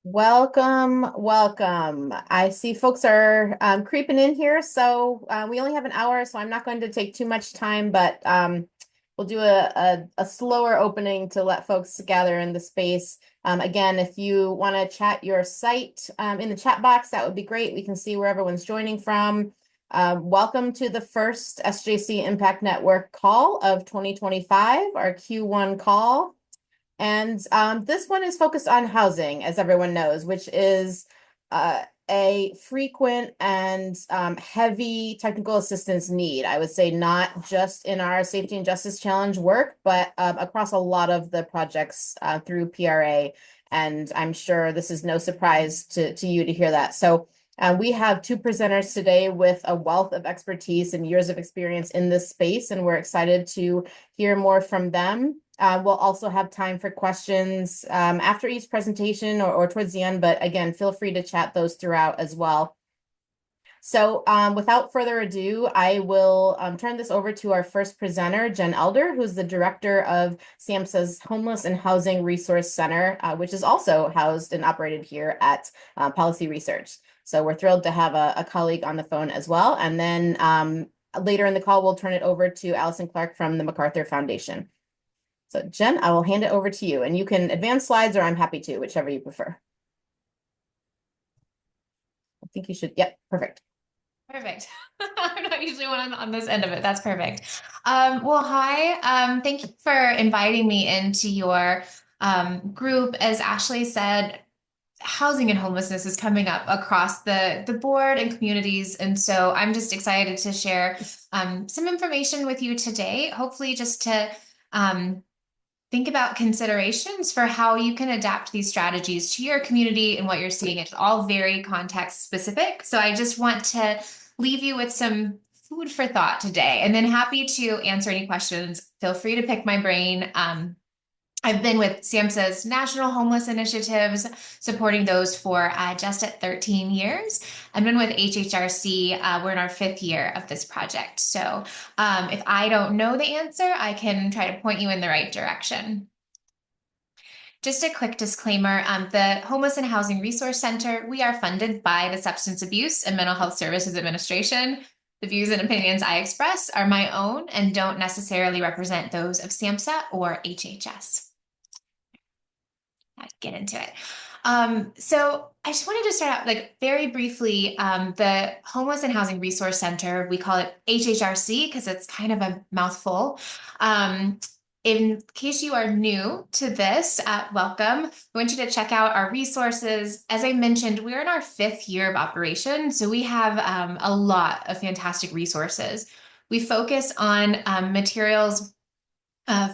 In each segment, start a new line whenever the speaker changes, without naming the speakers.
Welcome, welcome. I see folks are creeping in here, so we only have an hour, so I'm not going to take too much time, but we'll do a slower opening to let folks gather in the space. Again, if you want to chat your site in the chat box, that would be great. We can see where everyone's joining from. Welcome to the first SJC Impact Network call of 2025, our Q1 call. And this one is focused on housing, as everyone knows, which is a frequent and heavy technical assistance need. I would say not just in our safety and justice challenge work, but across a lot of the projects through PRA. And I'm sure this is no surprise to you to hear that. So we have two presenters today with a wealth of expertise and years of experience in this space, and we're excited to hear more from them. We'll also have time for questions after each presentation or towards the end, but again, feel free to chat those throughout as well. So without further ado, I will turn this over to our first presenter, Jen Elder, who's the director of SAMHSA's Homeless and Housing Resource Center, which is also housed and operated here at Policy Research. So we're thrilled to have a colleague on the phone as well. And then later in the call, we'll turn it over to Allison Clark from the MacArthur Foundation. So Jen, I will hand it over to you, and you can advance slides or I'm happy to, whichever you prefer. I think you should, yep, perfect.
Perfect. I'm not usually one on this end of it. That's perfect. Well, hi. Thank you for inviting me into your group. As Ashley said, housing and homelessness is coming up across the board and communities. And so I'm just excited to share some information with you today, hopefully just to think about considerations for how you can adapt these strategies to your community and what you're seeing. It's all very context specific. So I just want to leave you with some food for thought today, and then happy to answer any questions. Feel free to pick my brain. I've been with SAMHSA's national homeless initiatives, supporting those for just at 13 years. I've been with HHRC. We're in our 5th year of this project. So if I don't know the answer, I can try to point you in the right direction. Just a quick disclaimer, the Homeless and Housing Resource Center, we are funded by the Substance Abuse and Mental Health Services Administration. The views and opinions I express are my own and don't necessarily represent those of SAMHSA or HHS. I'd get into it. So I just wanted to start out like very briefly, the Homeless and Housing Resource Center, we call it HHRC because it's kind of a mouthful. In case you are new to this, welcome. I want you to check out our resources. As I mentioned, we're in our 5th year of operation, so we have a lot of fantastic resources. We focus on materials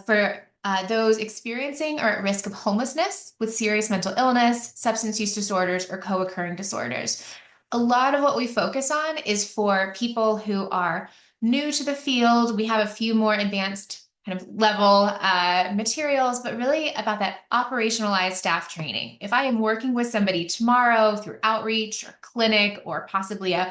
for those experiencing or at risk of homelessness with serious mental illness, substance use disorders, or co-occurring disorders. A lot of what we focus on is for people who are new to the field. We have a few more advanced kind of level materials, but really about that operationalized staff training. If I am working with somebody tomorrow through outreach or clinic or possibly a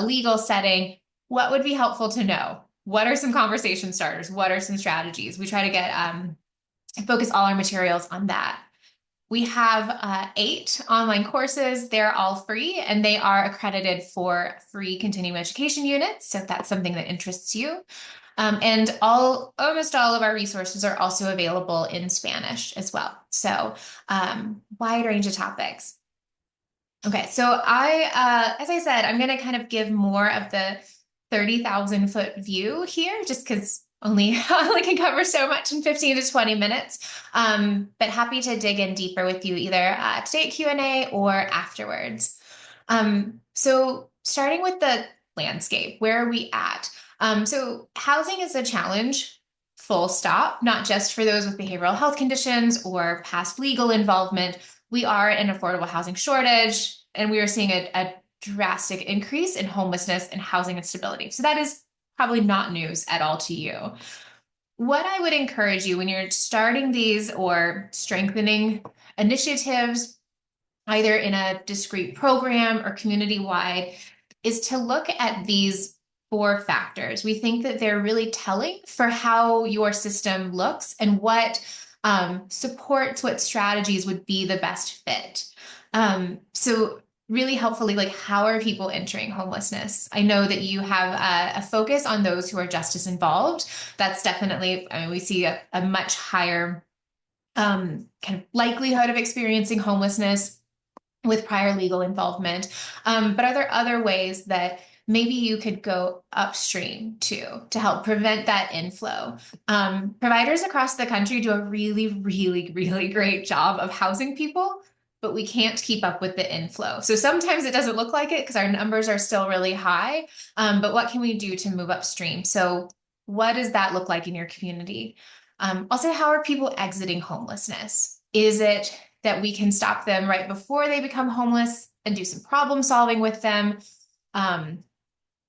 legal setting, what would be helpful to know? What are some conversation starters? What are some strategies? We try to get focus all our materials on that. We have 8 online courses. They're all free and they are accredited for free continuing education units. So if that's something that interests you. And almost all of our resources are also available in Spanish as well. So wide range of topics. Okay, so as I said, I'm going to kind of give more of the 30,000-foot view here, just because only can cover so much in 15 to 20 minutes. But happy to dig in deeper with you either today at Q&A or afterwards. So starting with the landscape, where are we at? So housing is a challenge, full stop, not just for those with behavioral health conditions or past legal involvement. We are in an affordable housing shortage, and we are seeing a drastic increase in homelessness and housing instability. So that is probably not news at all to you. What I would encourage you when you're starting these or strengthening initiatives, either in a discrete program or community-wide, is to look at these 4 factors. We think that they're really telling for how your system looks and what supports, what strategies would be the best fit. So really helpfully, like how are people entering homelessness? I know that you have a focus on those who are just as involved. That's definitely, I mean, we see a much higher kind of likelihood of experiencing homelessness with prior legal involvement. But are there other ways that maybe you could go upstream to help prevent that inflow? Providers across the country do a really, really, really great job of housing people, but we can't keep up with the inflow. So sometimes it doesn't look like it because our numbers are still really high. But what can we do to move upstream? So what does that look like in your community? Also, how are people exiting homelessness? Is it that we can stop them right before they become homeless and do some problem solving with them? Um,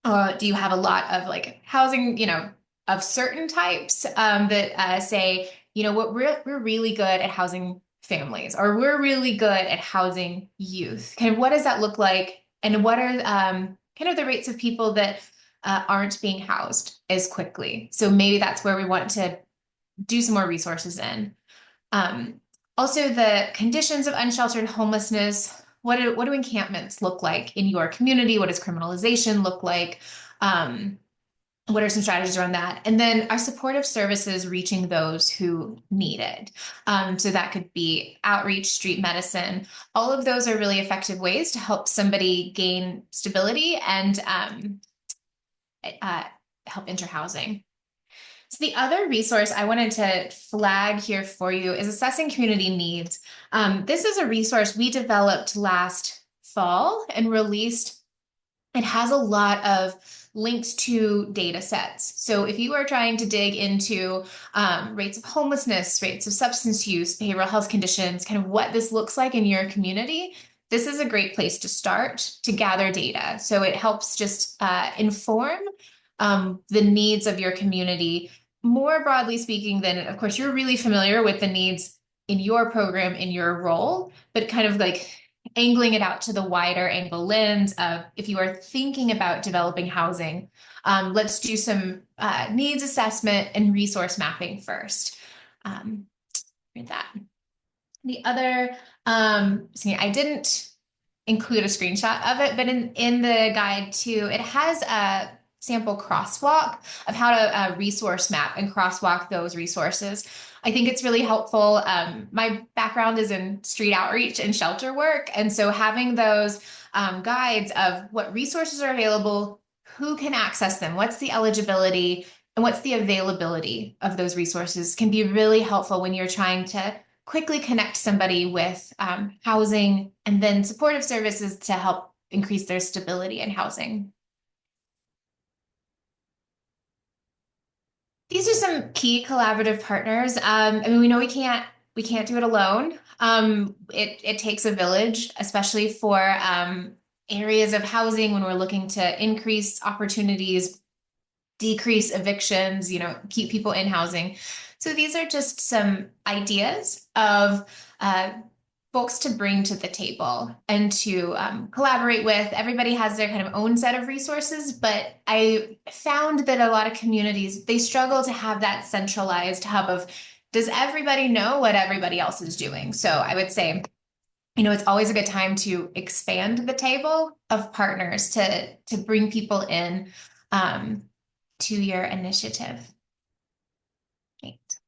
do you have a lot of like housing, of certain types that say, what we're really good at housing families, or we're really good at housing youth? Kind of what does that look like? And what are kind of the rates of people that aren't being housed as quickly? So maybe that's where we want to do some more resources in. Um, Also, the conditions of unsheltered homelessness. What do encampments look like in your community? What does criminalization look like? Um, what are some strategies around that? And then our supportive services reaching those who need it. So that could be outreach, street medicine. All of those are really effective ways to help somebody gain stability and uh, help enter housing. So the other resource I wanted to flag here for you is assessing community needs. This is a resource we developed last fall and released. It has a lot of links to data sets. So if you are trying to dig into rates of homelessness, rates of substance use, behavioral health conditions, kind of what this looks like in your community, this is a great place to start to gather data. So it helps just inform the needs of your community more broadly speaking than, of course, you're really familiar with the needs in your program, in your role, but kind of like angling it out to the wider angle lens of if you are thinking about developing housing, let's do some needs assessment and resource mapping first. Read that. The other, I didn't include a screenshot of it, but in the guide too, it has a sample crosswalk of how to resource map and crosswalk those resources. I think it's really helpful. My background is in street outreach and shelter work. And so having those guides of what resources are available, who can access them, what's the eligibility, and what's the availability of those resources can be really helpful when you're trying to quickly connect somebody with housing and then supportive services to help increase their stability in housing. These are some key collaborative partners. I mean, we know we can't do it alone. It takes a village, especially for areas of housing when we're looking to increase opportunities, decrease evictions, keep people in housing. So these are just some ideas of folks to bring to the table and to collaborate with. Everybody has their kind of own set of resources, but I found that a lot of communities, they struggle to have that centralized hub of, does everybody know what everybody else is doing? So I would say, it's always a good time to expand the table of partners to bring people in to your initiative. Great.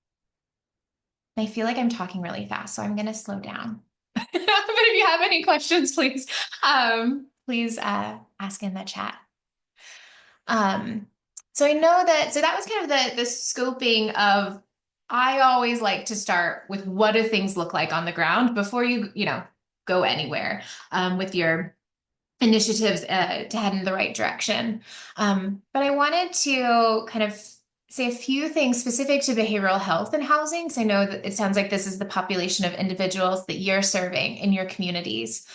I feel like I'm talking really fast, so I'm going to slow down. But if you have any questions, please ask in the chat. Um, so I know that, so that was kind of the scoping of, I always like to start with what do things look like on the ground before you go anywhere with your initiatives to head in the right direction. But I wanted to kind of say a few things specific to behavioral health and housing. So I know that it sounds like this is the population of individuals that you're serving in your communities.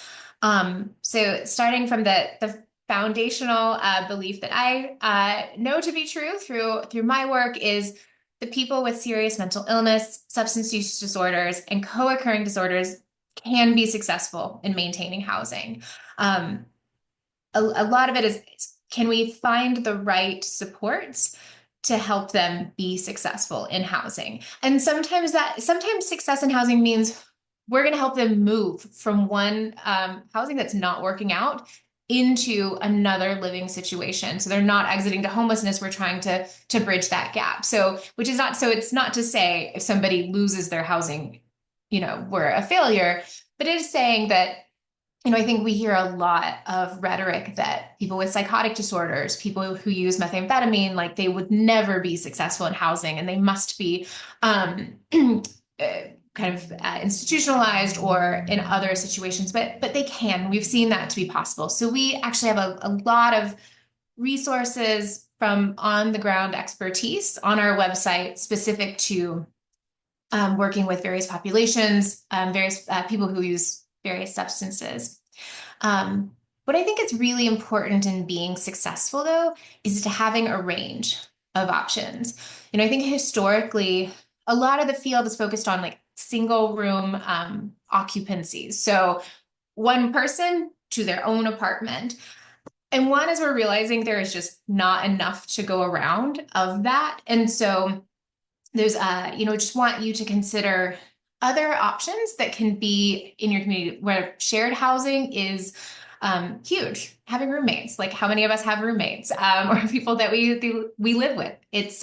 So starting from the foundational belief that I know to be true through my work is the people with serious mental illness, substance use disorders, and co-occurring disorders can be successful in maintaining housing. A lot of it is, can we find the right supports to help them be successful in housing? And sometimes success in housing means we're going to help them move from one housing that's not working out into another living situation. So they're not exiting to homelessness. We're trying to bridge that gap. So, which is not, so it's not to say if somebody loses their housing, we're a failure, but it is saying that, I think we hear a lot of rhetoric that people with psychotic disorders, people who use methamphetamine, like they would never be successful in housing and they must be um, kind of institutionalized or in other situations, but they can. We've seen that to be possible. So we actually have a lot of resources from on the ground expertise on our website specific to working with various populations, various people who use various substances. What I think is really important in being successful, though, is to having a range of options. I think historically, a lot of the field is focused on like single room occupancies. So one person to their own apartment. And one is we're realizing there is just not enough to go around of that. And so there's just want you to consider other options that can be in your community where shared housing is huge. Having roommates, like how many of us have roommates or people that we live with? It's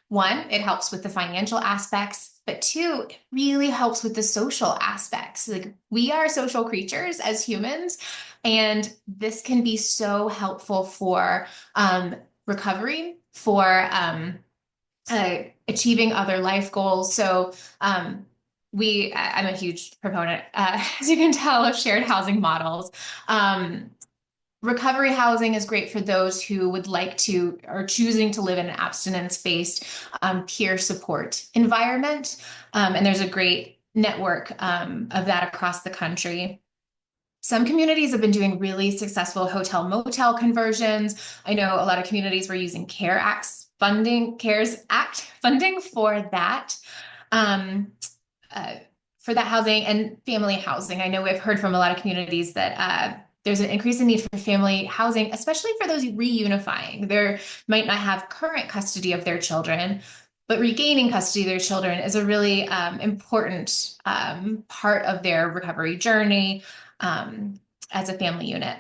one, it helps with the financial aspects, but two, it really helps with the social aspects. Like we are social creatures as humans, and this can be so helpful for recovery, for achieving other life goals. So I'm a huge proponent, as you can tell, of shared housing models. Recovery housing is great for those who would like to or choosing to live in an abstinence-based peer support environment. And there's a great network of that across the country. Some communities have been doing really successful hotel motel conversions. I know a lot of communities were using CARES Act funding for that. For that housing and family housing. I know we've heard from a lot of communities that there's an increasing need for family housing, especially for those reunifying. They might not have current custody of their children, but regaining custody of their children is a really important part of their recovery journey as a family unit.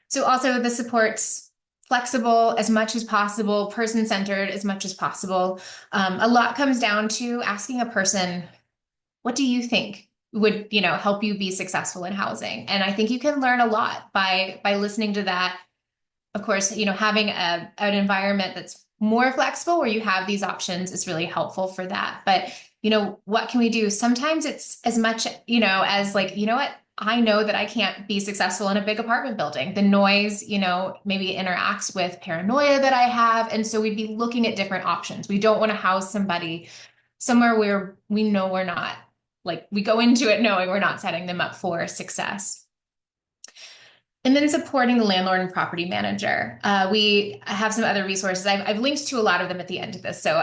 So also the supports flexible as much as possible, person-centered as much as possible. A lot comes down to asking a person, what do you think would, help you be successful in housing? And I think you can learn a lot by listening to that. Of course, having an environment that's more flexible where you have these options is really helpful for that. But, what can we do? Sometimes it's as much, as like, what? I know that I can't be successful in a big apartment building. The noise, maybe interacts with paranoia that I have. And so we'd be looking at different options. We don't want to house somebody somewhere where we know we're not, like we go into it knowing we're not setting them up for success. And then supporting the landlord and property manager. We have some other resources. I've linked to a lot of them at the end of this. So,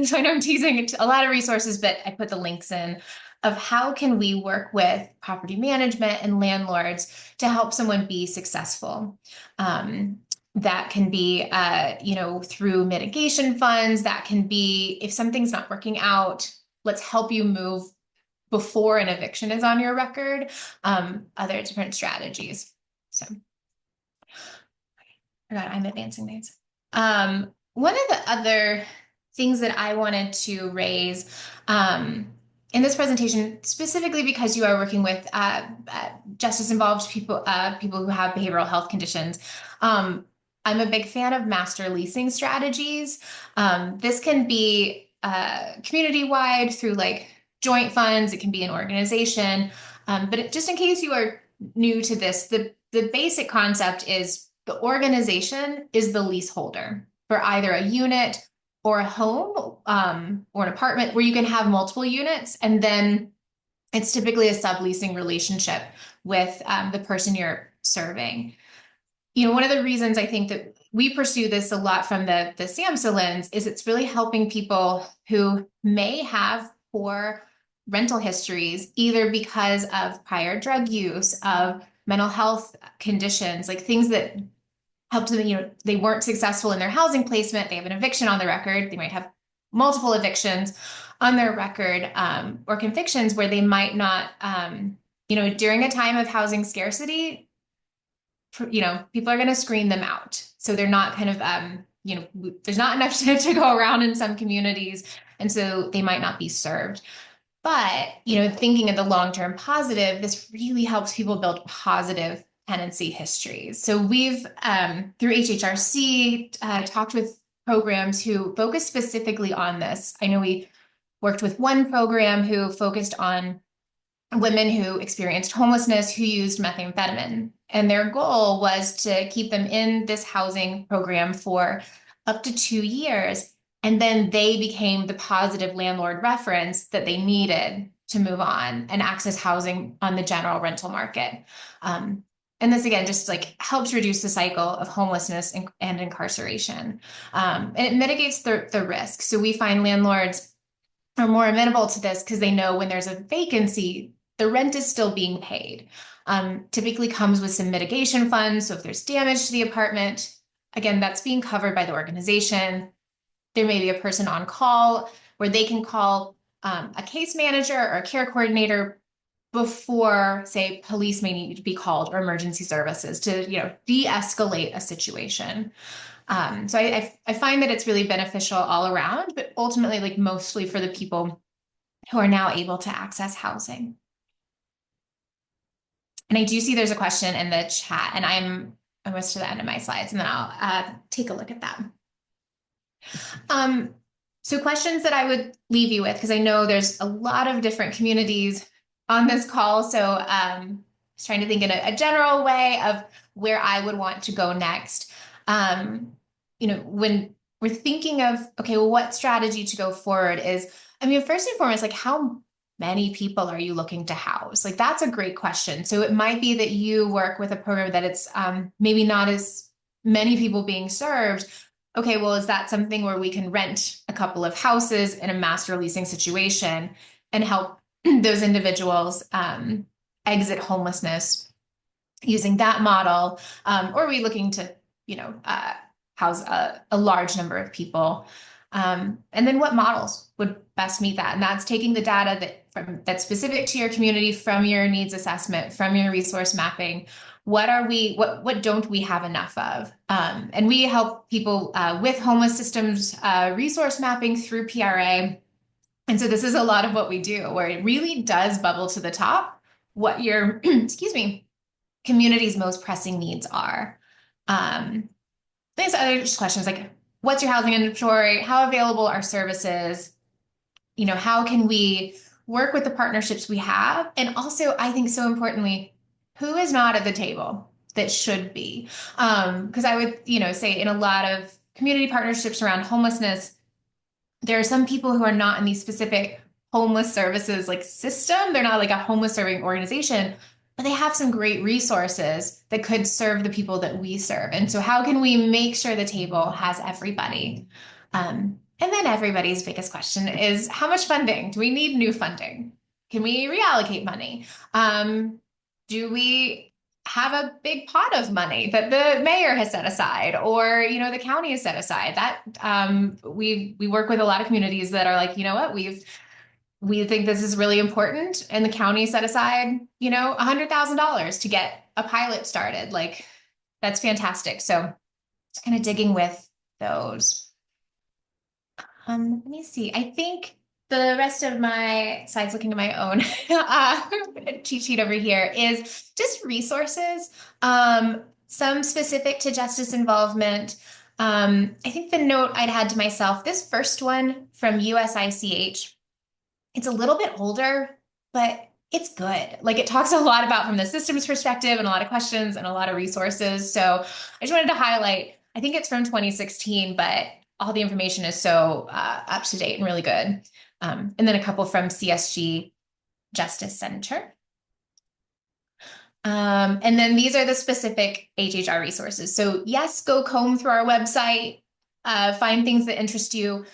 so I know I'm teasing a lot of resources, but I put the links in of how can we work with property management and landlords to help someone be successful. That can be, through mitigation funds. That can be if something's not working out, let's help you move before an eviction is on your record. Other different strategies. So, I'm advancing these. One of the other things that I wanted to raise in this presentation, specifically because you are working with justice-involved people, people who have behavioral health conditions, I'm a big fan of master leasing strategies. This can be community-wide through like joint funds. It can be an organization. But just in case you are new to this, the basic concept is the organization is the leaseholder for either a unit or a home or an apartment where you can have multiple units. And then it's typically a subleasing relationship with the person you're serving. One of the reasons I think that we pursue this a lot from the SAMHSA lens is it's really helping people who may have poor rental histories, either because of prior drug use, of mental health conditions, like things that helped them, they weren't successful in their housing placement. They have an eviction on the record. They might have multiple evictions. on their record or convictions where they might not, during a time of housing scarcity, people are going to screen them out. So they're not kind of, there's not enough to go around in some communities. And so they might not be served. But, thinking of the long-term positive, this really helps people build positive tenancy histories. So we've, through HHRC, talked with programs who focus specifically on this. I know we worked with one program who focused on women who experienced homelessness who used methamphetamine. And their goal was to keep them in this housing program for up to 2 years. And then they became the positive landlord reference that they needed to move on and access housing on the general rental market. And this, again, just like helps reduce the cycle of homelessness and incarceration. And it mitigates the risk. So we find landlords are more amenable to this because they know when there's a vacancy, the rent is still being paid. Typically comes with some mitigation funds. So if there's damage to the apartment, again, that's being covered by the organization. There may be a person on call where they can call a case manager or a care coordinator before, say, police may need to be called or emergency services to, de-escalate a situation. So I find that it's really beneficial all around, but ultimately, like mostly for the people who are now able to access housing. And I do see there's a question in the chat, and I'm almost to the end of my slides, and then I'll take a look at that. So questions that I would leave you with, because I know there's a lot of different communities on this call. So just trying to think in a general way of where I would want to go next. When we're thinking of, okay, well, what strategy to go forward is, first and foremost, like how many people are you looking to house? Like that's a great question. So it might be that you work with a program that it's maybe not as many people being served. Okay, well, is that something where we can rent a couple of houses in a master leasing situation and help those individuals exit homelessness using that model? Or are we looking to, house a large number of people? And then what models would best meet that? And that's taking the data that's specific to your community from your needs assessment, from your resource mapping. What don't we have enough of? And we help people with homeless systems resource mapping through PRA. And so this is a lot of what we do, where it really does bubble to the top what your, excuse me, community's most pressing needs are. There's other just questions like, what's your housing inventory? How available are services? How can we work with the partnerships we have? And also, I think so importantly, who is not at the table that should be? Because I would, say in a lot of community partnerships around homelessness, there are some people who are not in these specific homeless services like system. They're not like a homeless serving organization, but they have some great resources that could serve the people that we serve. And so how can we make sure the table has everybody? And then everybody's biggest question is, how much funding? Do we need new funding? Can we reallocate money? Do we have a big pot of money that the mayor has set aside, or the county has set aside? That we work with a lot of communities that are like, what, we think this is really important, and the county set aside $100,000 to get a pilot started. Like that's fantastic. So just kind of digging with those. Let me see. I think the rest of my slides, looking at my own cheat sheet over here, is just resources, some specific to justice involvement. I think the note I'd had to myself, this first one from USICH, it's a little bit older, but it's good. Like it talks a lot about from the systems perspective and a lot of questions and a lot of resources. So I just wanted to highlight, I think it's from 2016, but all the information is so up to date and really good. And then a couple from CSG Justice Center. And then these are the specific HHR resources. So yes, go comb through our website, find things that interest you.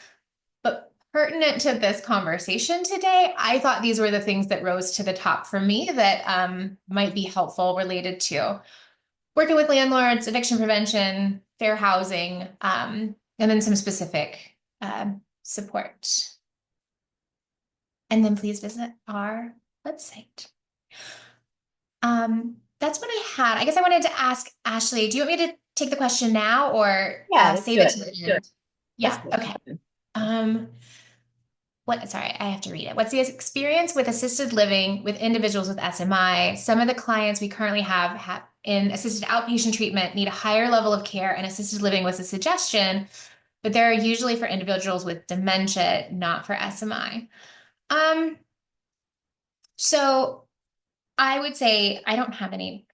But pertinent to this conversation today, I thought these were the things that rose to the top for me that might be helpful related to working with landlords, eviction prevention, fair housing, and then some specific support. and then please visit our website. That's what I had. I guess I wanted to ask Ashley, do you want me to take the question now or
Yeah, let's
save
do
it
it.
to the
Do it.
end?
Let's
Yeah,
do
okay.
it.
Um, sorry, I have to read it. What's the experience with assisted living with individuals with SMI? Some of the clients we currently have in assisted outpatient treatment need a higher level of care, and assisted living was a suggestion, but they're usually for individuals with dementia, not for SMI. Um, so I would say I don't have any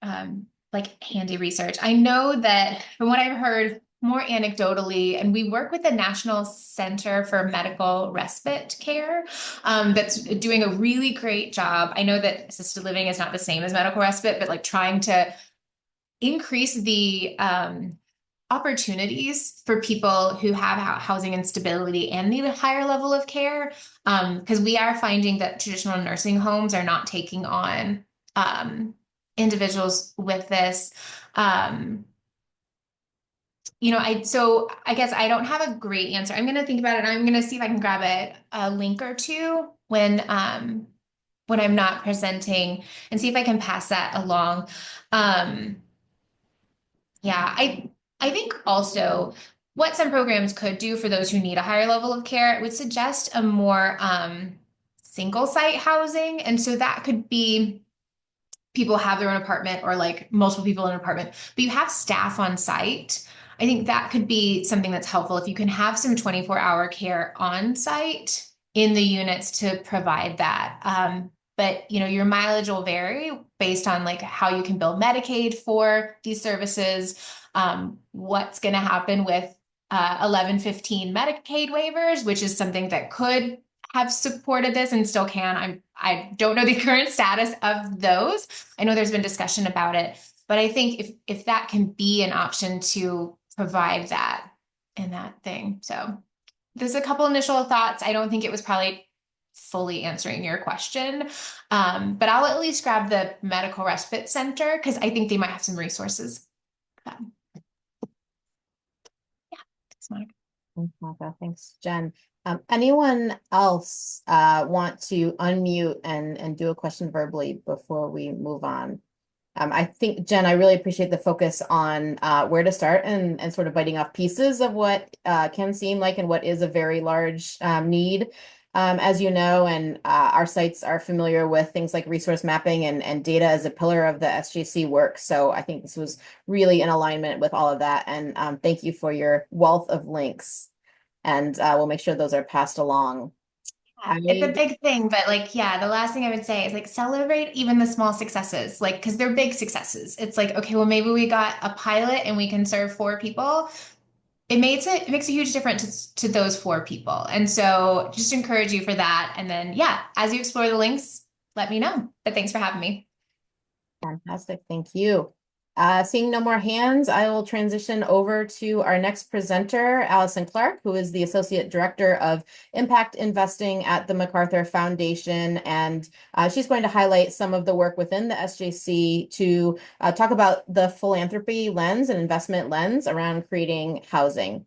like handy research. I know that from what I've heard more anecdotally, and we work with the National Center for Medical Respite Care, that's doing a really great job. I know that assisted living is not the same as medical respite, but like trying to increase the opportunities for people who have housing instability and need a higher level of care. Because we are finding that traditional nursing homes are not taking on um, individuals with this. Um, so I guess I don't have a great answer. I'm going to think about it. I'm going to see if I can grab a link or two when I'm not presenting and see if I can pass that along. Um, yeah, I think also what some programs could do for those who need a higher level of care, it would suggest a more single site housing. And so that could be people have their own apartment or like multiple people in an apartment, but you have staff on site. I think that could be something that's helpful if you can have some 24-hour care on site in the units to provide that. But your mileage will vary based on like how you can bill Medicaid for these services, what's going to happen with 1115 Medicaid waivers, which is something that could have supported this and still can. I don't know the current status of those. I know there's been discussion about it, but I think if that can be an option to provide that in that thing. So there's a couple initial thoughts. I don't think it was probably fully answering your question, but I'll at least grab the medical respite center because I think they might have some resources. Yeah, thanks, Monica.
Thanks, Martha. Thanks, Jen. Anyone else want to unmute and do a question verbally before we move on? I think, Jen, I really appreciate the focus on where to start and sort of biting off pieces of what can seem like and what is a very large need, as you know, and our sites are familiar with things like resource mapping and data as a pillar of the SJC work. So I think this was really in alignment with all of that. And thank you for your wealth of links. And we'll make sure those are passed along.
Yeah, it's a
I
big thing, but like, yeah, the last thing I would say is like celebrate even the small successes, like, because they're big successes. It's like, okay, well, maybe we got a pilot and we can serve 4 people. It makes a huge difference to those 4 people. And so just encourage you for that. And then, yeah, as you explore the links, let me know. But thanks for having me.
Fantastic. Thank you. Seeing no more hands, I will transition over to our next presenter, Allison Clark, who is the Associate Director of Impact Investing at the MacArthur Foundation. And she's going to highlight some of the work within the SJC to talk about the philanthropy lens and investment lens around creating housing.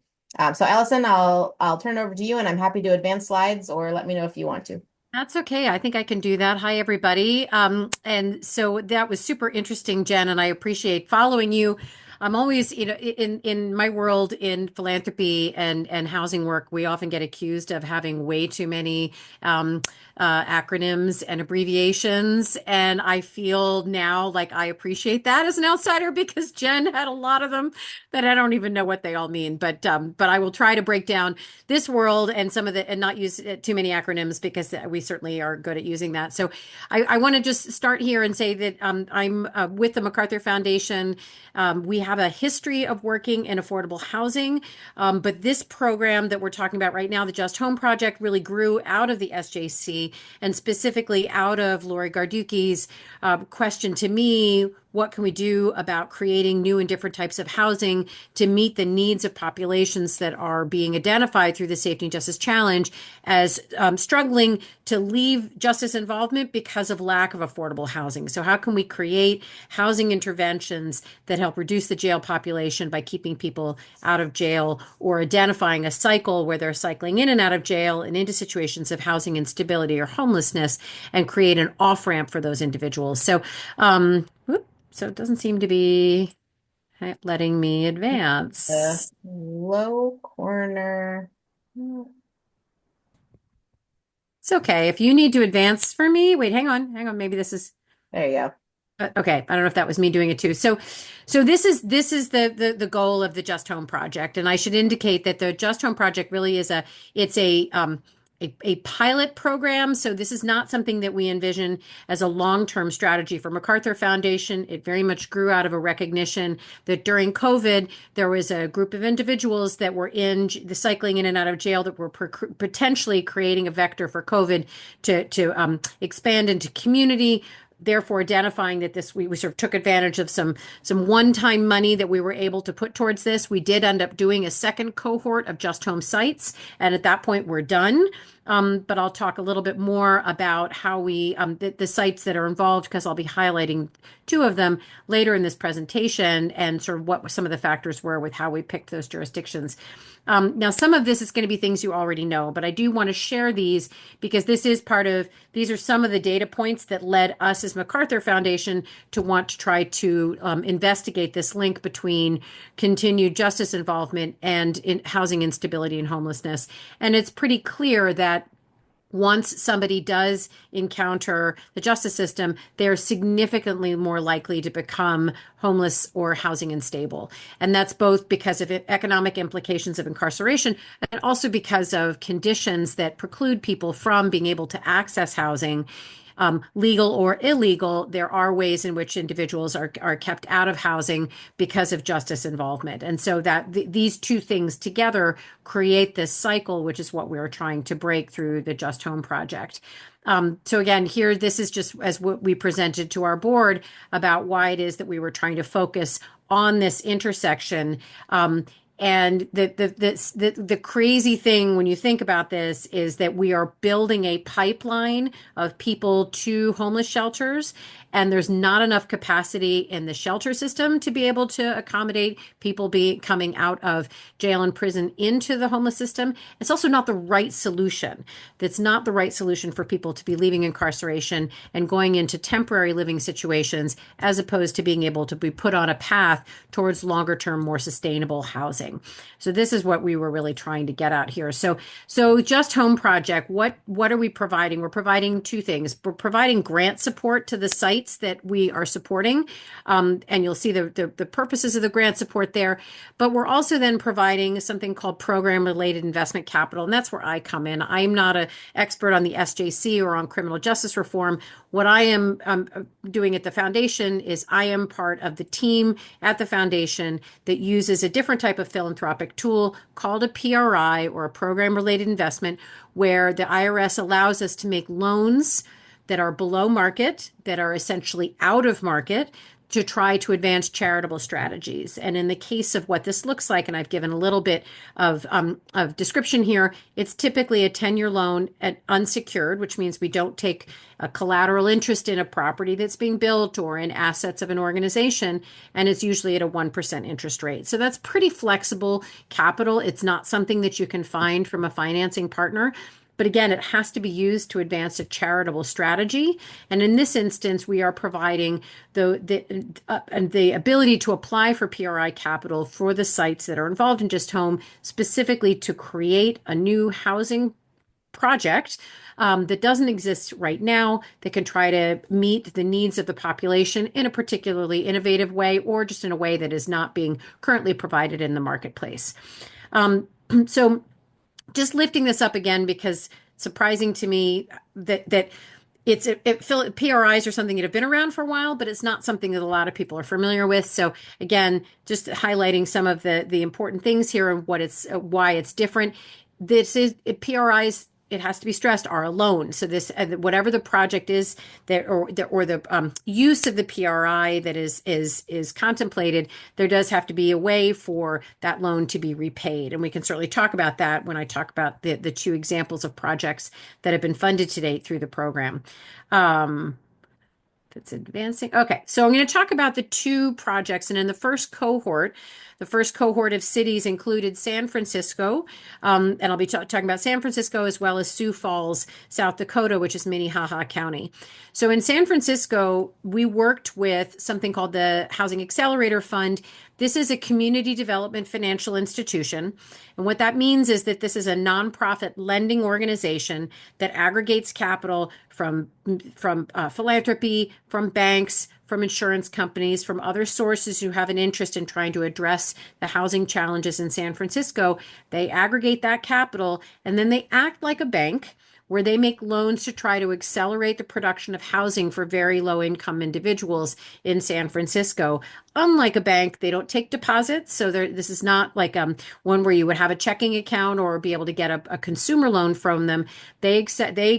So Allison, I'll turn it over to you, and I'm happy to advance slides or let me know if you want to.
That's okay. I think I can do that. Hi, everybody. And so that was super interesting, Jen, and I appreciate following you. I'm always, in my world in philanthropy and housing work, we often get accused of having way too many acronyms and abbreviations. And I feel now like I appreciate that as an outsider because Jen had a lot of them that I don't even know what they all mean. But I will try to break down this world and some of the and not use too many acronyms because we certainly are good at using that. So I want to just start here and say that I'm with the MacArthur Foundation. We have a history of working in affordable housing, but this program that we're talking about right now, the Just Home Project, really grew out of the SJC and specifically out of Lori Garduki's question to me what can we do about creating new and different types of housing to meet the needs of populations that are being identified through the Safety and Justice Challenge as struggling to leave justice involvement because of lack of affordable housing. So how can we create housing interventions that help reduce the jail population by keeping people out of jail, or identifying a cycle where they're cycling in and out of jail and into situations of housing instability or homelessness, and create an off-ramp for those individuals. So it doesn't seem to be letting me
The
advance.
low corner.
It's okay. If you need to advance for me, wait, hang on. Maybe this is
There you go.
okay. I don't know if that was me doing it too. So this is the goal of the Just Home Project, and I should indicate that the Just Home Project really is a pilot program. So this is not something that we envision as a long-term strategy for MacArthur Foundation. It very much grew out of a recognition that during COVID, there was a group of individuals that were in the cycling in and out of jail that were potentially creating a vector for COVID to expand into community, therefore identifying that this we sort of took advantage of some one-time money that we were able to put towards this. We did end up doing a second cohort of Just Home sites, and at that point we're done. But I'll talk a little bit more about how the sites that are involved, because I'll be highlighting two of them later in this presentation, and sort of what some of the factors were with how we picked those jurisdictions. Now, some of this is going to be things you already know, but I do want to share these because these are some of the data points that led us as MacArthur Foundation to want to try to investigate this link between continued justice involvement and housing instability and homelessness. And it's pretty clear that once somebody does encounter the justice system, they're significantly more likely to become homeless or housing unstable. And that's both because of economic implications of incarceration and also because of conditions that preclude people from being able to access housing. Legal or illegal, there are ways in which individuals are kept out of housing because of justice involvement. And so these two things together create this cycle, which is what we're trying to break through the Just Home Project. So again, here, this is just as what we presented to our board about why it is that we were trying to focus on this intersection. And the crazy thing when you think about this is that we are building a pipeline of people to homeless shelters, and there's not enough capacity in the shelter system to be able to accommodate people coming out of jail and prison into the homeless system. It's also not the right solution. That's not the right solution for people to be leaving incarceration and going into temporary living situations, as opposed to being able to be put on a path towards longer term, more sustainable housing. So this is what we were really trying to get at here. So Just Home Project, what are we providing? We're providing two things. We're providing grant support to the sites that we are supporting, and you'll see the purposes of the grant support there. But we're also then providing something called program related investment capital, and that's where I come in. I'm not an expert on the SJC or on criminal justice reform. What I am doing at the foundation is I am part of the team at the foundation that uses a different type of philanthropic tool called a PRI, or a program related investment, where the IRS allows us to make loans that are below market, that are essentially out of market, to try to advance charitable strategies. And in the case of what this looks like, and I've given a little bit of description here, it's typically a 10-year loan at unsecured, which means we don't take a collateral interest in a property that's being built or in assets of an organization, and it's usually at a 1% interest rate. So that's pretty flexible capital. It's not something that you can find from a financing partner. But again, it has to be used to advance a charitable strategy. And in this instance, we are providing the ability to apply for PRI capital for the sites that are involved in Just Home, specifically to create a new housing project that doesn't exist right now, that can try to meet the needs of the population in a particularly innovative way, or just in a way that is not being currently provided in the marketplace. So just lifting this up again, because it's surprising to me that PRIs are something that have been around for a while, but it's not something that a lot of people are familiar with. So again, just highlighting some of the important things here and why it's different. PRIs it has to be stressed, are a loan. So this, whatever the project is that, or the use of the PRI that is contemplated, there does have to be a way for that loan to be repaid. And we can certainly talk about that when I talk about the two examples of projects that have been funded to date through the program. Um, that's advancing. Okay, so I'm going to talk about the two projects. And in the first cohort of cities included San Francisco. And I'll be talking about San Francisco as well as Sioux Falls, South Dakota, which is Minnehaha County. So in San Francisco, we worked with something called the Housing Accelerator Fund. This is a community development financial institution. And what that means is that this is a nonprofit lending organization that aggregates capital from philanthropy, from banks, from insurance companies, from other sources who have an interest in trying to address the housing challenges in San Francisco. They aggregate that capital and then they act like a bank where they make loans to try to accelerate the production of housing for very low income individuals in San Francisco. Unlike a bank, they don't take deposits. So this is not like one where you would have a checking account or be able to get a consumer loan from them. They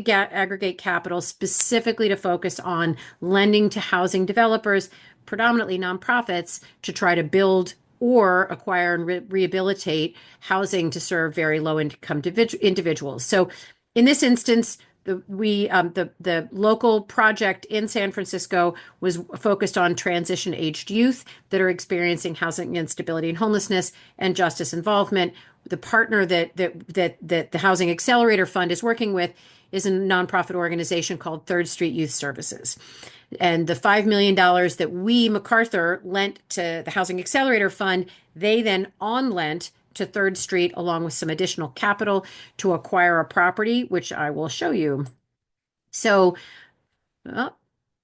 aggregate capital specifically to focus on lending to housing developers, predominantly nonprofits, to try to build or acquire and rehabilitate housing to serve very low income individuals. So in this instance, the local project in San Francisco was focused on transition aged youth that are experiencing housing instability and homelessness and justice involvement. The partner that the Housing Accelerator Fund is working with is a nonprofit organization called Third Street Youth Services. And the $5 million that we, MacArthur, lent to the Housing Accelerator Fund, they then on lent to Third Street along with some additional capital to acquire a property, which I will show you. So, oh,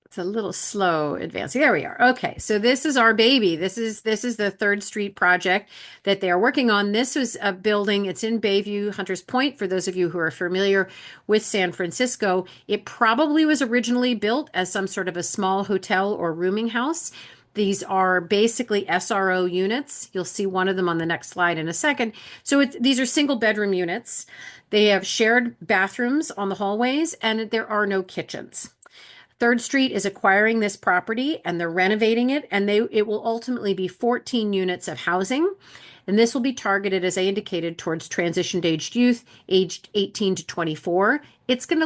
it's a little slow advancing. There we are. Okay, so this is our baby. This is the Third Street project that they are working on. This was a building. It's in Bayview, Hunters Point. For those of you who are familiar with San Francisco, it probably was originally built as some sort of a small hotel or rooming house. These are basically SRO units. You'll see one of them on the next slide in a second. So these are single bedroom units. They have shared bathrooms on the hallways, and there are no kitchens. Third Street is acquiring this property and they're renovating it, and it will ultimately be 14 units of housing. And this will be targeted, as I indicated, towards transitioned aged youth, aged 18 to 24. It's going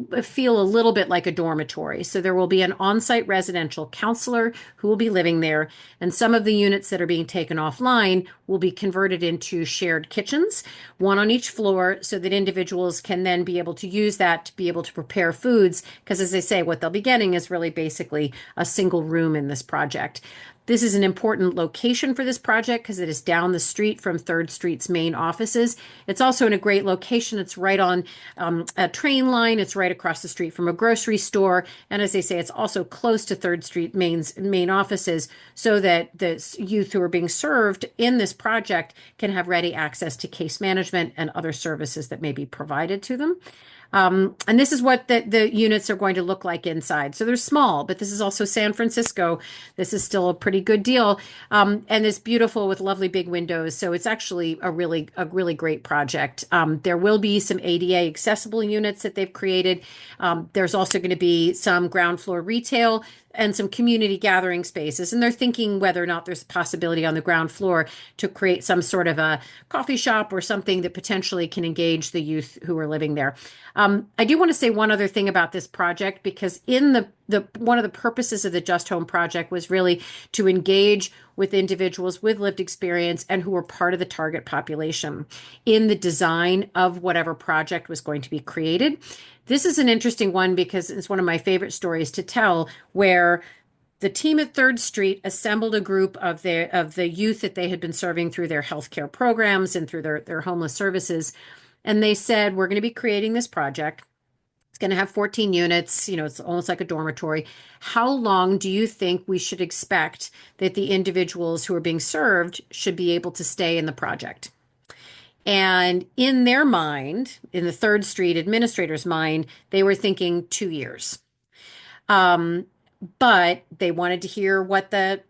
to feel a little bit like a dormitory. So there will be an on-site residential counselor who will be living there. And some of the units that are being taken offline will be converted into shared kitchens, one on each floor, so that individuals can then be able to use that to be able to prepare foods. Because as I say, what they'll be getting is really basically a single room in this project. This is an important location for this project because it is down the street from Third Street's main offices. It's also in a great location. It's right on a train line. It's right across the street from a grocery store. And as they say, it's also close to Third Street main offices so that the youth who are being served in this project can have ready access to case management and other services that may be provided to them. And this is what the units are going to look like inside. So they're small, but this is also San Francisco. This is still a pretty good deal. And it's beautiful with lovely big windows. So it's actually a really great project. There will be some ADA accessible units that they've created. There's also going to be some ground floor retail and some community gathering spaces. And they're thinking whether or not there's a possibility on the ground floor to create some sort of a coffee shop or something that potentially can engage the youth who are living there. I do want to say one other thing about this project, because in the one of the purposes of the Just Home Project was really to engage with individuals with lived experience and who were part of the target population in the design of whatever project was going to be created. This is an interesting one because it's one of my favorite stories to tell, where the team at Third Street assembled a group of the youth that they had been serving through their healthcare programs and through their homeless services. And they said, we're going to be creating this project. It's going to have 14 units. It's almost like a dormitory. How long do you think we should expect that the individuals who are being served should be able to stay in the project? And in their mind, in the Third Street administrator's mind, they were thinking 2 years. But they wanted to hear what the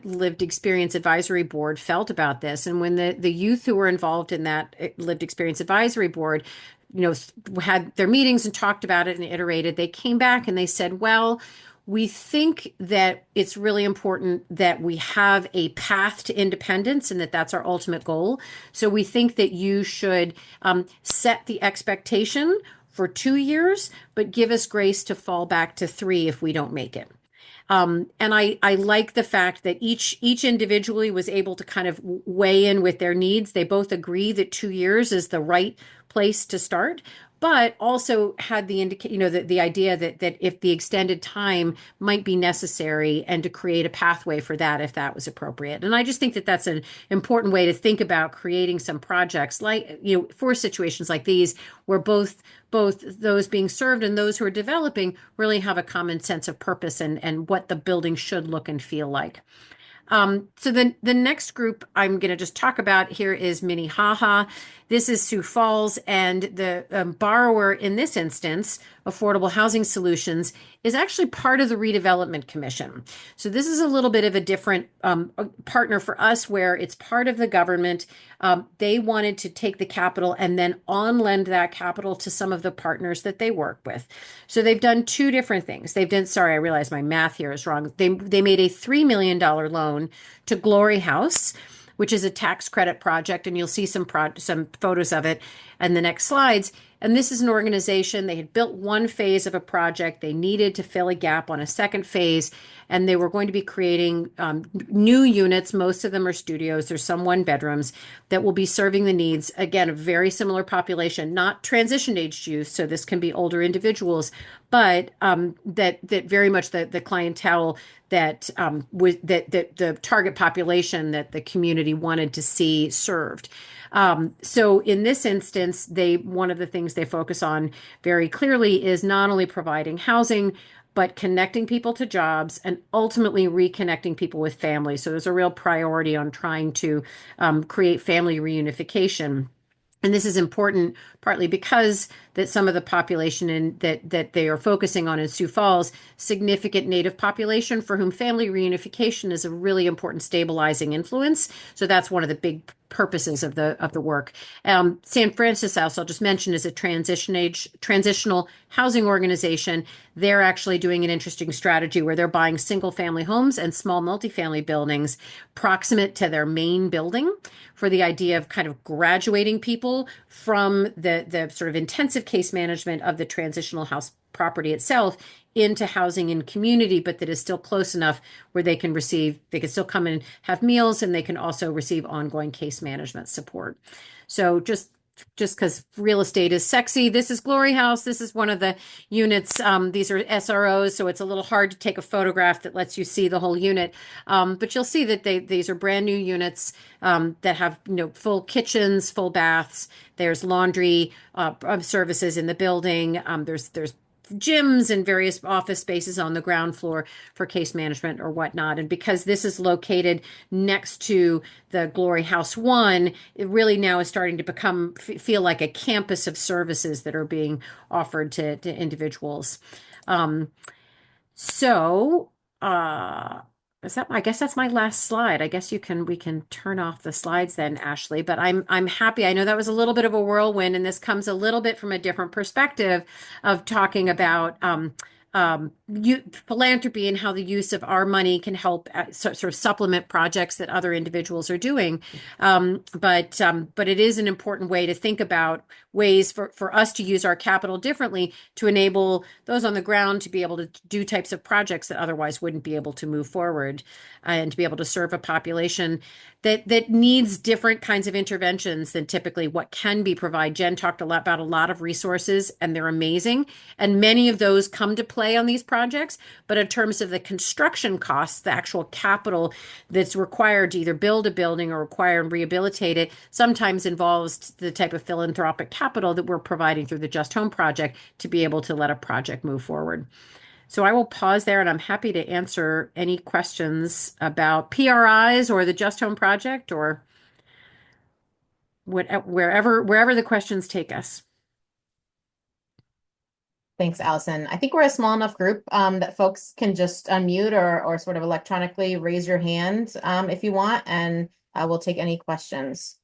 lived experience advisory board felt about this. And when the youth who were involved in that lived experience advisory board, had their meetings and talked about it and iterated, they came back and they said, well, we think that it's really important that we have a path to independence and that that's our ultimate goal. So we think that you should set the expectation for 2 years, but give us grace to fall back to three if we don't make it. And I like the fact that each individually was able to kind of weigh in with their needs. They both agree that 2 years is the right place to start, but also had the idea that if the extended time might be necessary and to create a pathway for that if that was appropriate. And I just think that that's an important way to think about creating some projects like, for situations like these where both those being served and those who are developing really have a common sense of purpose and what the building should look and feel like. So the next group I'm going to just talk about here is Minnehaha. This is Sioux Falls, and the borrower in this instance, Affordable Housing Solutions, is actually part of the Redevelopment Commission. So this is a little bit of a different partner for us, where it's part of the government. They wanted to take the capital and then on-lend that capital to some of the partners that they work with. So they've done two different things. Sorry, I realize my math here is wrong. They made a $3 million loan to Glory House, which is a tax credit project, and you'll see some photos of it in the next slides. And this is an organization, they had built one phase of a project. They needed to fill a gap on a second phase, and they were going to be creating new units. Most of them are studios. There's some one bedrooms that will be serving the needs. Again, a very similar population, not transition aged youth. So this can be older individuals, but that very much the clientele that that the target population that the community wanted to see served. So in this instance, one of the things they focus on very clearly is not only providing housing, but connecting people to jobs and ultimately reconnecting people with families. So there's a real priority on trying to create family reunification. And this is important partly because that some of the population that they are focusing on in Sioux Falls, significant Native population for whom family reunification is a really important stabilizing influence. So that's one of the big purposes of the work. San Francis House, I'll just mention, is a transitional housing organization. They're actually doing an interesting strategy where they're buying single family homes and small multifamily buildings proximate to their main building, for the idea of kind of graduating people from the sort of intensive case management of the transitional house property itself into housing and community, but that is still close enough where they can still come and have meals, and they can also receive ongoing case management support. So just because real estate is sexy, this is Glory House. This is one of the units. These are SROs, so it's a little hard to take a photograph that lets you see the whole unit. But you'll see that these are brand new units that have full kitchens, full baths. There's laundry services in the building. There's gyms and various office spaces on the ground floor for case management or whatnot. And because this is located next to the Glory House One, it really now is starting to feel like a campus of services that are being offered to individuals. So, I guess that's my last slide. I guess we can turn off the slides then, Ashley, but I'm happy. I know that was a little bit of a whirlwind, and this comes a little bit from a different perspective of talking about philanthropy and how the use of our money can help sort of supplement projects that other individuals are doing. But it is an important way to think about ways for us to use our capital differently to enable those on the ground to be able to do types of projects that otherwise wouldn't be able to move forward, and to be able to serve a population that needs different kinds of interventions than typically what can be provided. Jen talked about a lot of resources, and they're amazing. And many of those come to play on these projects. But in terms of the construction costs, the actual capital that's required to either build a building or acquire and rehabilitate it, sometimes involves the type of philanthropic capital that we're providing through the Just Home Project to be able to let a project move forward. So I will pause there, and I'm happy to answer any questions about PRIs or the Just Home Project, or wherever the questions take us.
Thanks, Allison. I think we're a small enough group that folks can just unmute or sort of electronically raise your hand if you want, and we'll take any questions.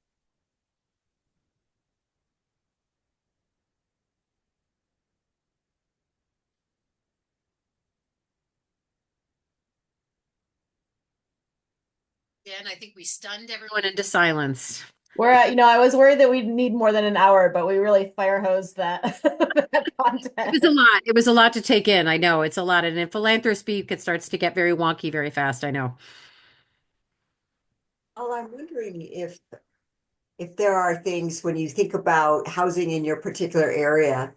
And I think we stunned everyone into silence.
I was worried that we'd need more than an hour, but we really fire hosed that, that
It was a
content.
lot. It was a lot to take in. I know it's a lot. And in philanthropy, it starts to get very wonky very fast. I know.
Well, I'm wondering if there are things when you think about housing in your particular area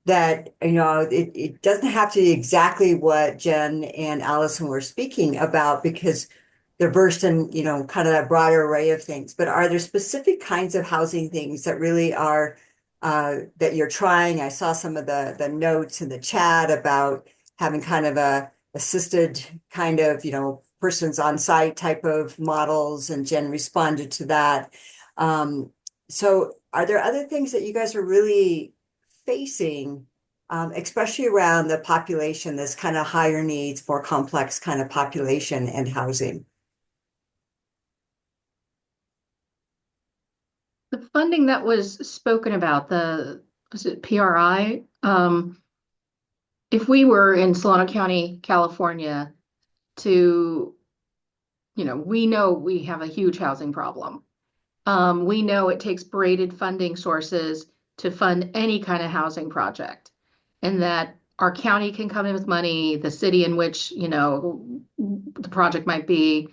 that, it doesn't have to be exactly what Jen and Allison were speaking about because they're versed in, kind of that broader array of things. But are there specific kinds of housing things that really are that you're trying? I saw some of the notes in the chat about having kind of a assisted kind of, persons on site type of models, and Jen responded to that. Um, so are there other things that you guys are really facing, especially around the population, this kind of higher needs, more complex kind of population and housing?
The funding that was spoken about, was it PRI? If we were in Solano County, California, to, we know we have a huge housing problem. We know it takes braided funding sources to fund any kind of housing project, and that our county can come in with money, the city in which, the project might be,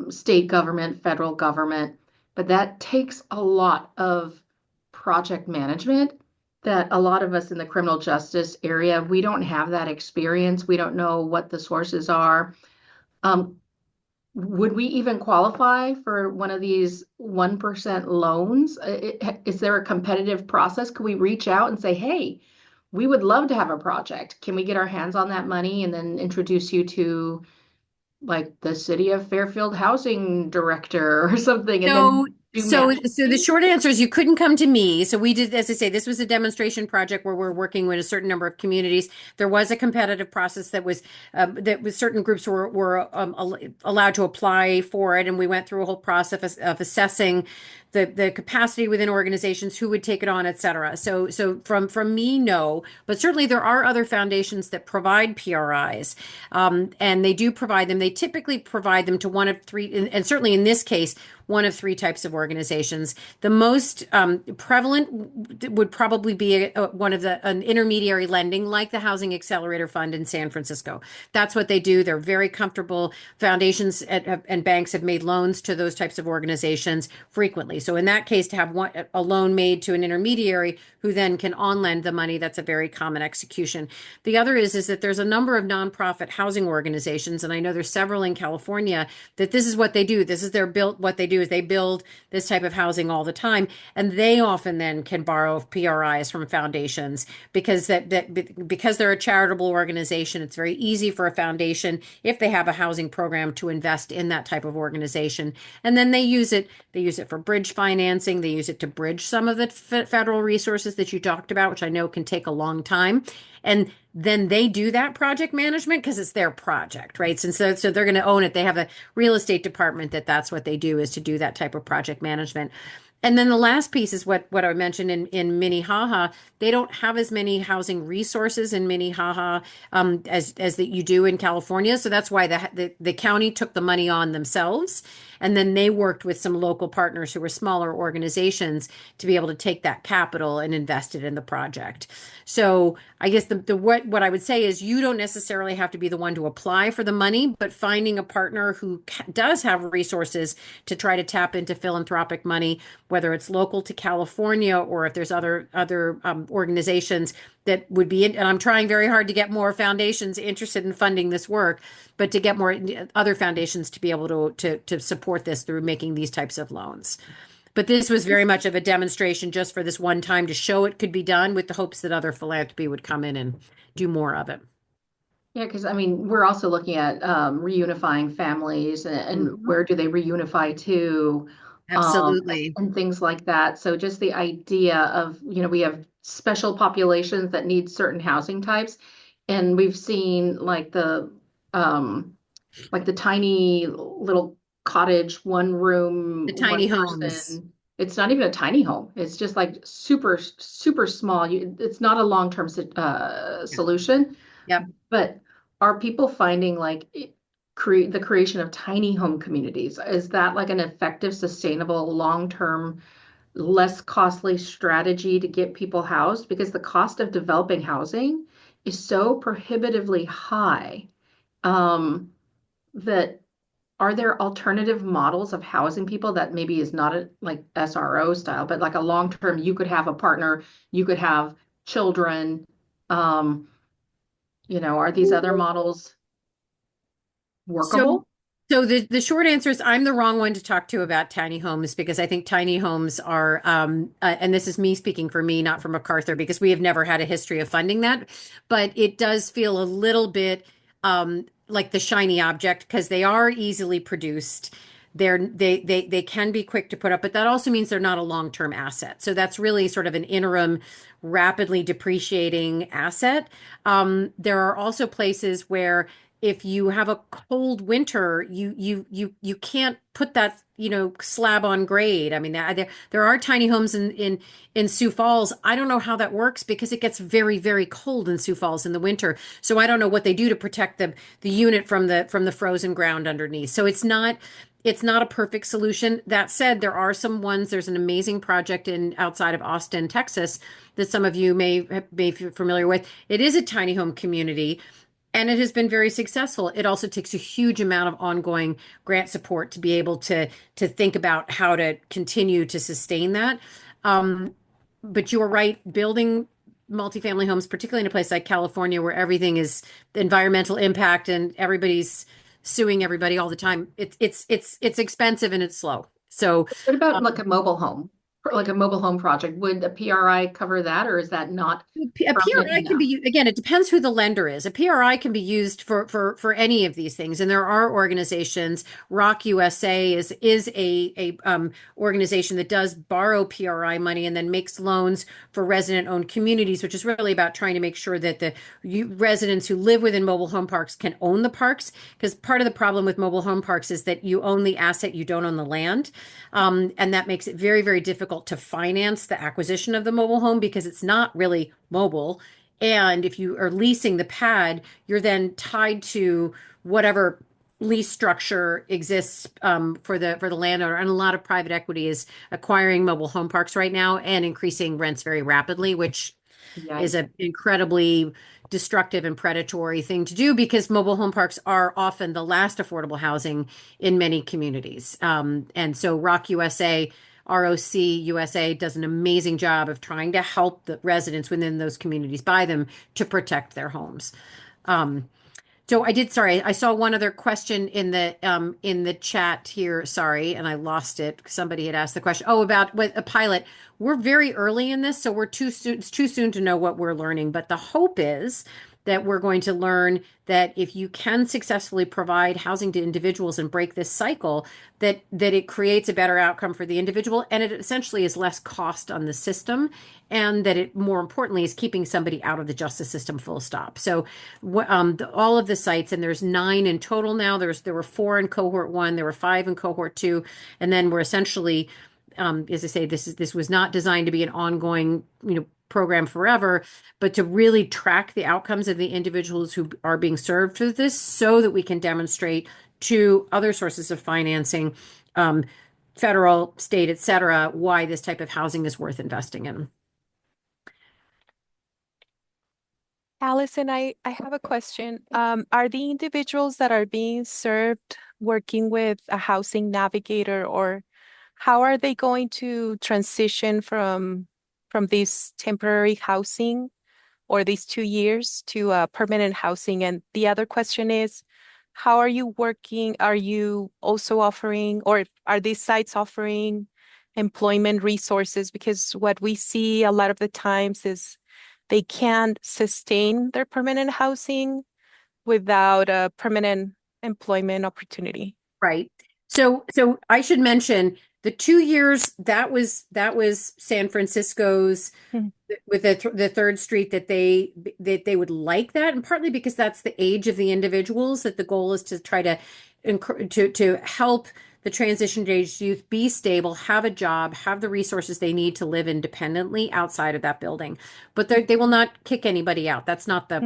state government, federal government, but that takes a lot of project management that a lot of us in the criminal justice area, we don't have that experience. We don't know what the sources are. Um, would we even qualify for one of these 1% loans? Is there a competitive process? Could we reach out and say, hey, we would love to have a project. Can we get our hands on that money and then introduce you to like the city of Fairfield housing director or something, and then
So,
do
so the
matching?
short answer is you couldn't come to me. So we did, as I say, this was a demonstration project where we're working with a certain number of communities. There was a competitive process that was certain groups were allowed to apply for it, and we went through a whole process of assessing the capacity within organizations, who would take it on, et cetera. So from me, no, but certainly there are other foundations that provide PRIs, and they do provide them. They typically provide them to one of three, and certainly in this case, one of three types of organizations. The most prevalent would probably be one of an intermediary lending, like the Housing Accelerator Fund in San Francisco. That's what they do. They're very comfortable. Foundations and banks have made loans to those types of organizations frequently. So in that case, to have a loan made to an intermediary who then can on lend the money, that's a very common execution. The other is that there's a number of nonprofit housing organizations, and I know there's several in California, that this is what they do. This is their built. What they do is they build this type of housing all the time, and they often then can borrow PRIs from foundations because they're a charitable organization. It's very easy for a foundation, if they have a housing program, to invest in that type of organization, and then they use it. They use it for bridge financing. They use it to bridge some of the federal resources that you talked about, which I know can take a long time. And then they do that project management because it's their project, right? And so they're going to own it. They have a real estate department that's what they do, is to do that type of project management. And then the last piece is what I mentioned in Minnehaha. They don't have as many housing resources in Minnehaha as that you do in California. So that's why the county took the money on themselves, and then they worked with some local partners who were smaller organizations to be able to take that capital and invest it in the project. So I guess what I would say is you don't necessarily have to be the one to apply for the money, but finding a partner who does have resources to try to tap into philanthropic money, whether it's local to California or if there's other organizations that would be in, and I'm trying very hard to get more foundations interested in funding this work, but to get more other foundations to be able to support this through making these types of loans. But this was very much of a demonstration just for this one time to show it could be done, with the hopes that other philanthropy would come in and do more of it.
Yeah, because I mean, we're also looking at reunifying families, and
Mhm.
where do they reunify to?
Absolutely.
and things like that. So just the idea of, we have special populations that need certain housing types. And we've seen um, like the tiny little cottage, one room,
The
one
tiny homes.
person. It's not even a tiny home. It's just like super, super small. It's not a long-term
Yep.
solution,
Yep.
but are people finding create the creation of tiny home communities? Is that like an effective, sustainable, long-term, less costly strategy to get people housed? Because the cost of developing housing is so prohibitively high, that are there alternative models of housing people that maybe is not like SRO style, but like a long term, you could have a partner, you could have children. Um, are these other models
So,
workable?
so the short answer is I'm the wrong one to talk to about tiny homes because I think tiny homes are, and this is me speaking for me, not for MacArthur, because we have never had a history of funding that. But it does feel a little bit like the shiny object because they are easily produced. They can be quick to put up, but that also means they're not a long-term asset. So that's really sort of an interim, rapidly depreciating asset. There are also places where if you have a cold winter, you can't put that, slab on grade. I mean, there are tiny homes in Sioux Falls. I don't know how that works because it gets very, very cold in Sioux Falls in the winter. So I don't know what they do to protect the unit from the frozen ground underneath. So it's not a perfect solution. That said, there are some ones. There's an amazing project in outside of Austin, Texas, that some of you may be familiar with. It is a tiny home community and it has been very successful. It also takes a huge amount of ongoing grant support to be able to think about how to continue to sustain that. Um, but you are right, building multifamily homes, particularly in a place like California where everything is the environmental impact and everybody's suing everybody all the time. It's expensive and it's slow. So
What about
um,
like a mobile home, like a mobile home project? Would a PRI cover that, or is that not
A
permanent
PRI can
enough?
be, again, it depends who the lender is. A PRI can be used for any of these things. And there are organizations, Rock USA is a organization that does borrow PRI money and then makes loans for resident-owned communities, which is really about trying to make sure that the residents who live within mobile home parks can own the parks. Because part of the problem with mobile home parks is that you own the asset, you don't own the land. And that makes it very, very difficult to finance the acquisition of the mobile home because it's not really mobile. And if you are leasing the pad, you're then tied to whatever lease structure exists for the landowner. And a lot of private equity is acquiring mobile home parks right now and increasing rents very rapidly, which is
Yikes.
an incredibly destructive and predatory thing to do because mobile home parks are often the last affordable housing in many communities. And so ROC USA does an amazing job of trying to help the residents within those communities buy them to protect their homes. Um, so sorry, I saw one other question in the chat here. Sorry, and I lost it. Somebody had asked the question. Oh, about what a pilot. We're very early in this, so it's too soon to know what we're learning. But the hope is that we're going to learn that if you can successfully provide housing to individuals and break this cycle, that it creates a better outcome for the individual and it essentially is less cost on the system and that it more importantly is keeping somebody out of the justice system full stop. So all of the sites, and there's 9 in total now. There were 4 in cohort 1, there were 5 in cohort 2, and then we're essentially, as I say, this was not designed to be an ongoing, program forever, but to really track the outcomes of the individuals who are being served through this, so that we can demonstrate to other sources of financing, um, federal, state, et cetera, why this type of housing is worth investing in.
Allison, I have a question. Are the individuals that are being served working with a housing navigator, or how are they going to transition from this temporary housing or these 2 years to permanent housing? And the other question is, how are you working? Are you also offering, or are these sites offering employment resources? Because what we see a lot of the times is they can't sustain their permanent housing without a permanent employment opportunity.
Right. So I should mention The 2 years that was San Francisco's
Mm,
with the third street that they would like that, and partly because that's the age of the individuals, that the goal is to try to to help the transition age youth be stable, have a job, have the resources they need to live independently outside of that building. But they will not kick anybody out.
mm,
That's not the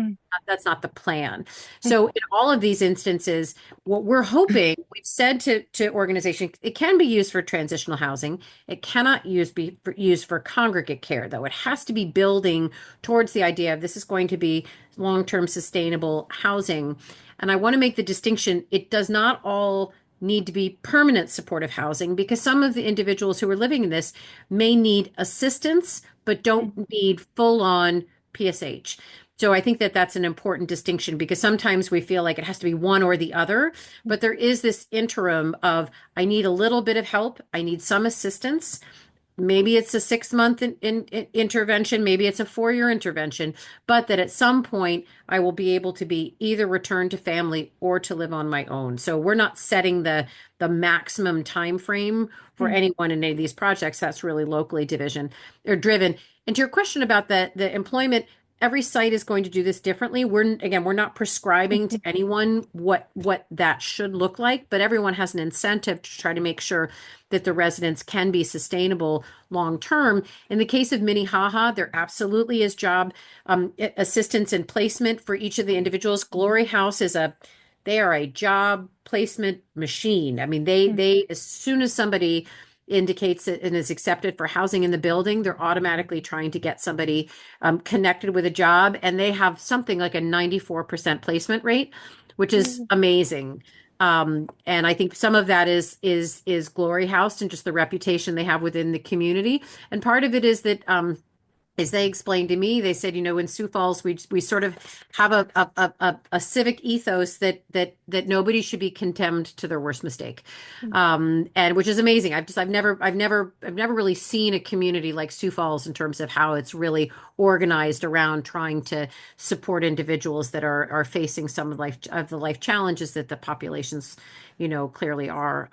plan.
mm,
So in all of these instances, what we're hoping, we've said to organizations, it can be used for transitional housing. It cannot be used for congregate care, though. It has to be building towards the idea of this is going to be long-term sustainable housing. And I want to make the distinction, it does not all need to be permanent supportive housing, because some of the individuals who are living in this may need assistance, but
mm,
don't need full-on PSH. So I think that that's an important distinction, because sometimes we feel like it has to be one or the other, but there is this interim of I need a little bit of help, I need some assistance. Maybe it's a 6 month intervention, maybe it's a 4 year intervention, but that at some point I will be able to be either returned to family or to live on my own. So we're not setting the maximum time frame for
mm,
anyone in any of these projects. That's really locally division or driven. And to your question about the employment, every site is going to do this differently. We're not prescribing to
mhm,
anyone what that should look like, but everyone has an incentive to try to make sure that the residents can be sustainable long term. In the case of Minnehaha, there absolutely is job assistance and placement for each of the individuals. Glory House they are a job placement machine. I mean,
mm,
they as soon as somebody indicates it and is accepted for housing in the building, they're automatically trying to get somebody connected with a job, and they have something like a 94% placement rate, which is
mm,
amazing. And I think some of that is Glory House and just the reputation they have within the community. And part of it is that as they explained to me, they said, in Sioux Falls, we sort of have a civic ethos that nobody should be condemned to their worst mistake,
mm.
and which is amazing. I've never really seen a community like Sioux Falls in terms of how it's really organized around trying to support individuals that are facing some of the life challenges that the populations, clearly are.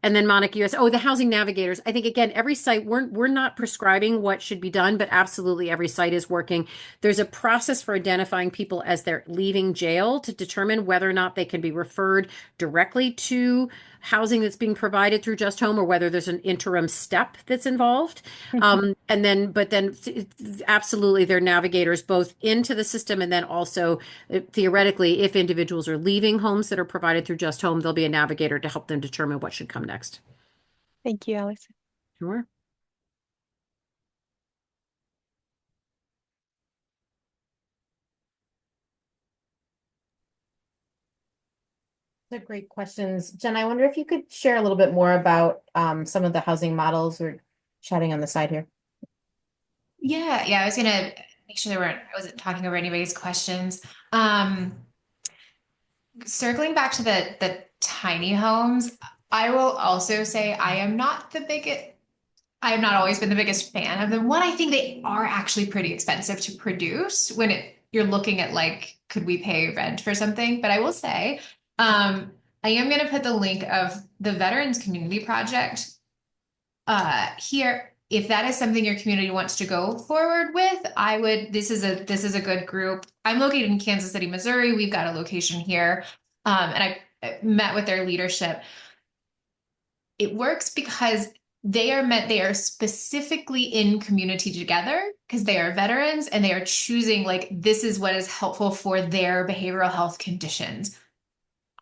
And then Monica, US. Oh, the housing navigators. I think again, every site, we're not prescribing what should be done, but absolutely every site is working. There's a process for identifying people as they're leaving jail to determine whether or not they can be referred directly to housing that's being provided through Just Home, or whether there's an interim step that's involved. But then absolutely they're navigators both into the system, and then also theoretically, if individuals are leaving homes that are provided through Just Home, there'll be a navigator to help them determine what should come next.
Thank you, Allison.
Sure.
Those are great questions. Jen, I wonder if you could share a little bit more about some of the housing models we're chatting on the side here.
Yeah, I was gonna make sure I wasn't talking over anybody's questions. Um, Circling back to the tiny homes, I will also say I have not always been the biggest fan of them. One, I think they are actually pretty expensive to produce when you're looking at like, could we pay rent for something? But I will say, I am going to put the link of the Veterans Community Project here. If that is something your community wants to go forward with, this is a good group. I'm located in Kansas City, Missouri. We've got a location here. And I met with their leadership. It works because they are specifically in community together because they are veterans and they are choosing like this is what is helpful for their behavioral health conditions.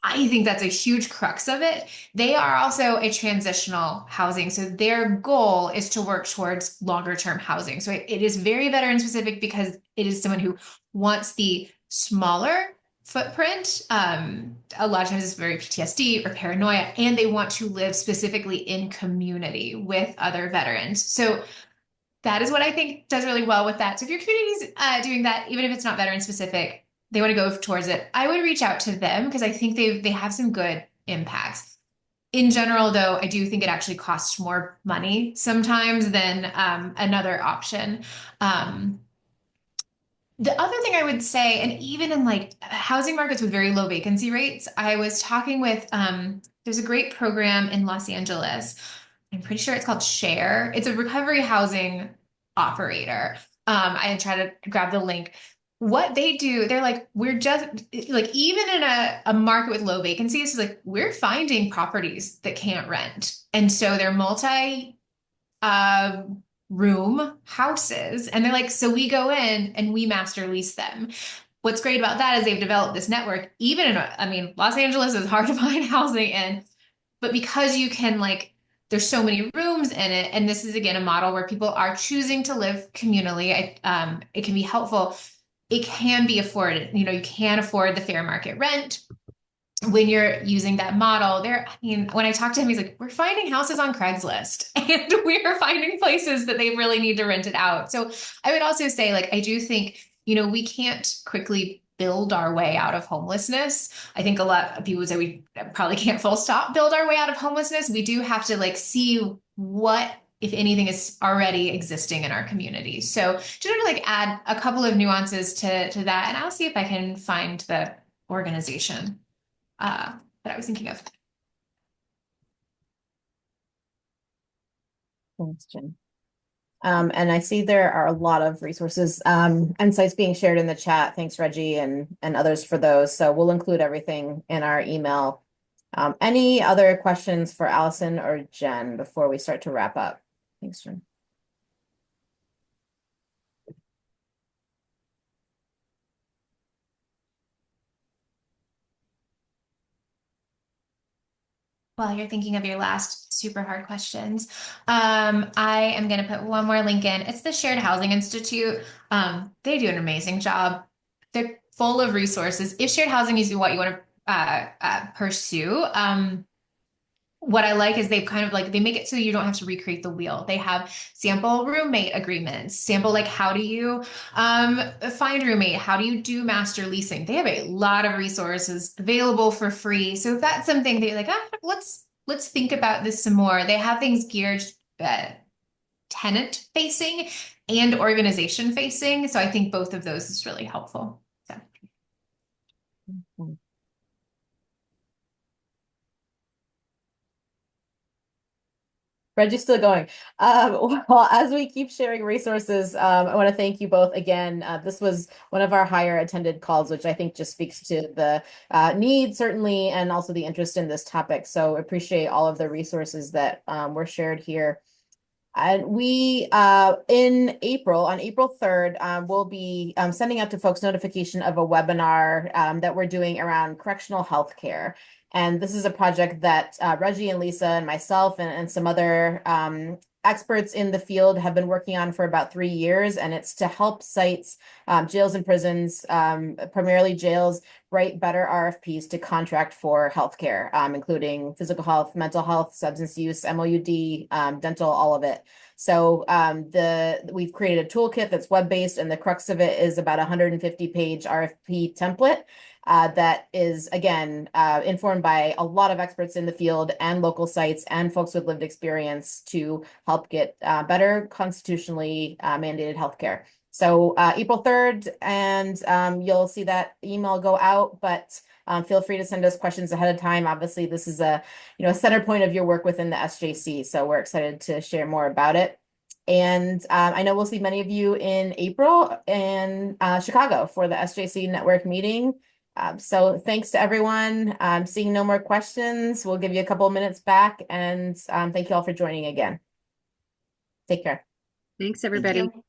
I think that's a huge crux of it. They are also a transitional housing. So their goal is to work towards longer term housing. So it is very veteran specific because it is someone who wants the smaller footprint. A lot of times it's very PTSD or paranoia, and they want to live specifically in community with other veterans. So that is what I think does really well with that. So if your community is doing that, even if it's not veteran specific, they want to go towards it, I would reach out to them because I think they have some good impacts. In general, though, I do think it actually costs more money sometimes than another option. Um, the other thing I would say, and even in like housing markets with very low vacancy rates, I was talking with there's a great program in Los Angeles I'm pretty sure it's called Share. It's a recovery housing operator. I try to grab the link. What they do, they're like, we're just like, even in a market with low vacancies, it's like we're finding properties that can't rent. And so they're multi uh, room houses. And they're like, so we go in and we master lease them. What's great about that is they've developed this network. Even in, I mean, Los Angeles is hard to find housing in, but because you can like, there's so many rooms in it, and this is again a model where people are choosing to live communally. It can be helpful. It can be afforded. You know, you can afford the fair market rent when you're using that model. There, I mean, when I talked to him, he's like, we're finding houses on Craigslist and we're finding places that they really need to rent it out. So I would also say, like, I do think, you know, we can't quickly build our way out of homelessness. I think a lot of people would say we probably can't full stop build our way out of homelessness. We do have to like see what, if anything, is already existing in our community. So just want to like add a couple of nuances to that, and I'll see if I can find the organization that I was thinking of.
Thanks, Jen. And I see there are a lot of resources and sites being shared in the chat. Thanks, Reggie, and others for those. So we'll include everything in our email. Any other questions for Allison or Jen before we start to wrap up? Thanks, Jen.
While you're thinking of your last super hard questions, I am going to put one more link in. It's the Shared Housing Institute. They do an amazing job. They're full of resources. If shared housing is what you want to pursue, what I like is they've kind of like, they make it so you don't have to recreate the wheel. They have sample roommate agreements, sample like how do you find roommate, how do you do master leasing. They have a lot of resources available for free. So if that's something that you're like, let's think about this some more. They have things geared tenant facing and organization facing. So I think both of those is really helpful. So.
Mm-hmm. Reggie's still going. Well, as we keep sharing resources, I want to thank you both again. This was one of our higher attended calls, which I think just speaks to the need, certainly, and also the interest in this topic. So appreciate all of the resources that were shared here. And we, in April, on April 3rd, we'll be sending out to folks notification of a webinar that we're doing around correctional health care. And this is a project that Reggie and Lisa and myself and some other experts in the field have been working on for about 3 years. And it's to help sites, jails and prisons, primarily jails, write better RFPs to contract for healthcare, including physical health, mental health, substance use, MOUD, dental, all of it. So we've created a toolkit that's web-based, and the crux of it is about a 150-page RFP template that is, again, informed by a lot of experts in the field and local sites and folks with lived experience to help get better constitutionally mandated healthcare. So April 3rd, and you'll see that email go out, but feel free to send us questions ahead of time. Obviously, this is a center point of your work within the SJC, so we're excited to share more about it. And I know we'll see many of you in April in Chicago for the SJC network meeting. So thanks to everyone. Seeing no more questions, we'll give you a couple of minutes back, and thank you all for joining again. Take care.
Thanks, everybody.
Thank you.